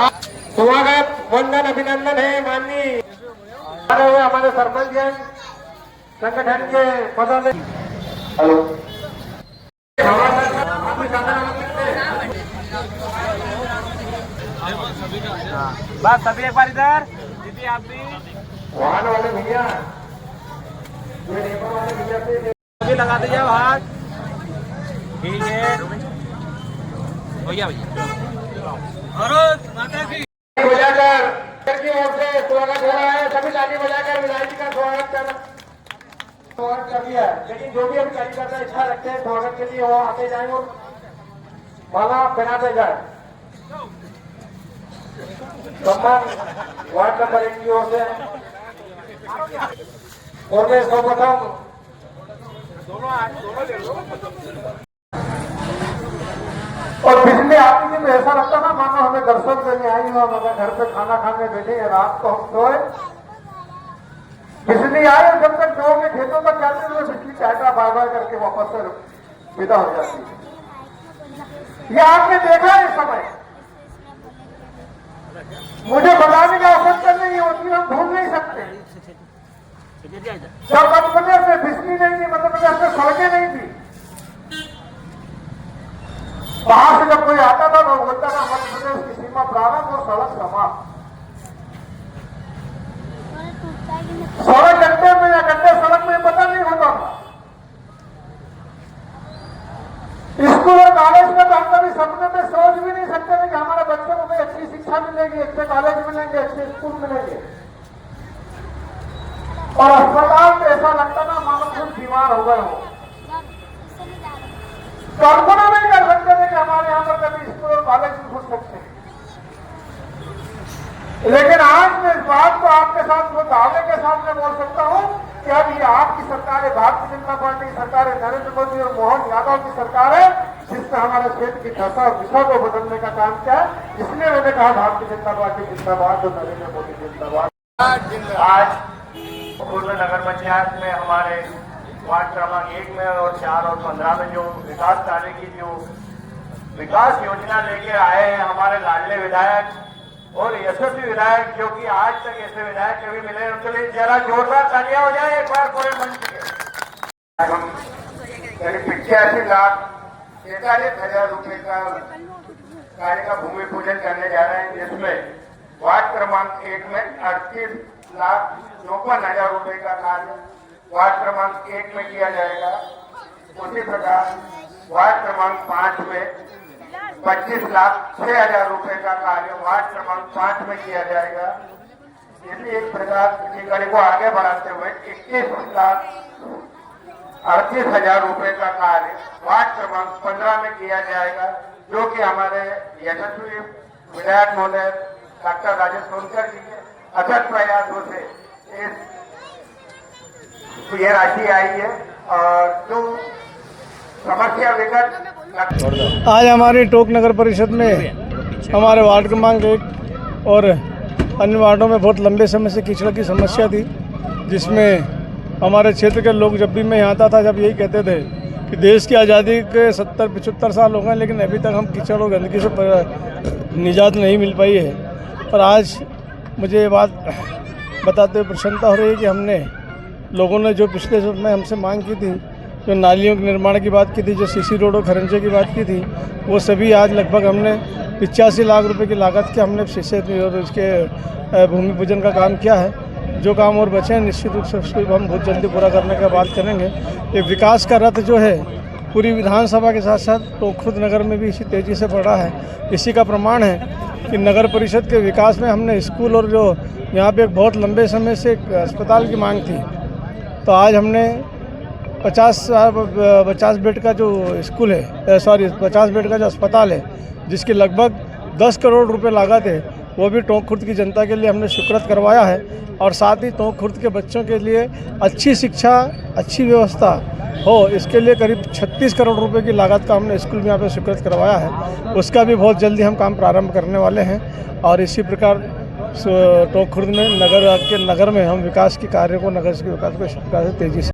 स्वागत वंदन अभिनंदन है माननीय हमारे सरपंच संगठन के पदाधिकारी। हेलो बस सभी एक बार इधर दीदी आप भी वाहन वाले भैया सभी लगा दीजिए हाथ। ठीक है भैया भारत माता की बजाकर की ओर से स्वागत हो रहा है। सभी ताली बजाकर विधायक जी का स्वागत कर दिया। लेकिन जो भी हम कार्यकर्ता करना इच्छा रखते हैं स्वागत के लिए वो आते जाए और माला पहनाते जाए। सम्मान वार्ड नंबर 1 की ओर से और मैं सर्वप्रथम और पिछले आदमी में ऐसा लगता ना मानो हमें दर्शन देने आई हो, हमारे घर पे खाना खाने बैठे हैं, रात को हम सोए बिजली आए और जब तक गाँव के खेतों तक जाते हुए बिजली चाटा बार बार करके वापस से विदा हो जाती है। यह आपने देखा है समय, मुझे बताने की आवश्यकता नहीं होती, हम भूल नहीं सकते। जब मध्य प्रदेश में बिजली नहीं थी, मध्य प्रदेश में सड़कें नहीं थी, बाहर से जब कोई आता था तो बोलता था मध्य प्रदेश की सीमा प्रारंभ और सड़क समाप्त। 16 घंटे में या घंटे सड़क में पता नहीं होता था। स्कूल और कॉलेज में तो हम कभी सपने में सोच भी नहीं सकते थे कि हमारे बच्चों को कोई अच्छी शिक्षा मिलेगी, अच्छे कॉलेज मिलेंगे, अच्छे स्कूल मिलेंगे। और अस्पताल में ऐसा लगता ना मानो खुद बीमार हो गए हो। कल्पना नहीं कर सकते थे कि हमारे यहाँ पर कभी स्कूल और कॉलेज भी खुल सकते हैं। लेकिन आज मैं इस बात को आपके साथ वो दावे के साथ में बोल सकता हूँ कि अब ये आपकी सरकार है, भारतीय जनता पार्टी की सरकार है, नरेंद्र मोदी और मोहन यादव की सरकार है, जिसने हमारे क्षेत्र की दशा और दिशा को बदलने का काम किया है। इसलिए मैंने कहा भारतीय जनता पार्टी जिंदाबाद और नरेंद्र मोदी जिंदाबाद। आज पूर्व नगर पंचायत में हमारे वार्ड क्रमांक 1 में और 4 और 15 में जो विकास कार्य की जो विकास योजना लेके आए हैं हमारे लाडले विधायक और यशस्वी विधायक, जो कि आज तक ऐसे विधायक कभी मिले, उनके लिए जरा जोरदार तालियां हो जाए एक बार पूरे मंच के। हम करीब 85 लाख 43,000 रुपए का कार्य का भूमि पूजन करने जा रहे हैं, जिसमें वार्ड क्रमांक 1 में 38,54,000 रुपए का कार्य वार्ड क्रमांक 1 में किया जाएगा। उसी प्रकार वार्ड क्रमांक 5 में 25,06,000 रुपए का कार्य वार्ड क्रमांक 5 में किया जाएगा। इसी एक प्रकार की कड़ी को आगे बढ़ाते हुए 21,38,000 रुपए का कार्य वार्ड क्रमांक 15 में किया जाएगा, जो कि हमारे यशस्वी विधायक महोदय डॉक्टर राजेश सोनकर जी के अथक प्रयासों से ये राशि आई है। और जो समस्या विगत आज हमारी टोंक नगर परिषद में हमारे वार्ड क्रमांक 1 और अन्य वार्डों में बहुत लंबे समय से कीचड़ की समस्या थी, जिसमें हमारे क्षेत्र के लोग जब भी मैं यहाँ आता था जब यही कहते थे कि देश की आज़ादी के 70-75 साल हो गए, लेकिन अभी तक हम कीचड़ और गंदगी से निजात नहीं मिल पाई है। और आज मुझे ये बात बताते हुए प्रसन्नता हो रही है कि हमने लोगों ने जो पिछले समय हमसे मांग की थी, जो नालियों के निर्माण की बात की थी, जो सीसी रोड और खरंजे की बात की थी, वो सभी आज लगभग हमने 85 लाख रुपए की लागत के हमने शीशे और उसके भूमि पूजन का काम किया है। जो काम और बचे हैं निश्चित रूप से उसको हम बहुत जल्दी पूरा करने का बात करेंगे। ये विकास का रथ जो है पूरी विधानसभा के साथ साथ टोंक नगर में भी इसी तेज़ी से बढ़ा है। इसी का प्रमाण है कि नगर परिषद के विकास में हमने स्कूल और जो यहाँ पे एक बहुत लंबे समय से एक अस्पताल की मांग थी, तो आज हमने 50 बेड का जो स्कूल है 50 बेड का जो अस्पताल है, जिसकी लगभग 10 करोड़ रुपए लागत है, वो भी टोंक खुर्द की जनता के लिए हमने स्वीकृत करवाया है। और साथ ही टोंक खुर्द के बच्चों के लिए अच्छी शिक्षा, अच्छी व्यवस्था हो, इसके लिए करीब 36 करोड़ रुपए की लागत का हमने स्कूल में यहाँ पे स्वीकृत करवाया है। उसका भी बहुत जल्दी हम काम प्रारंभ करने वाले हैं। और इसी प्रकार टोंक खुर्द में नगर में हम विकास के कार्य को, नगर के विकास को तेज़ी से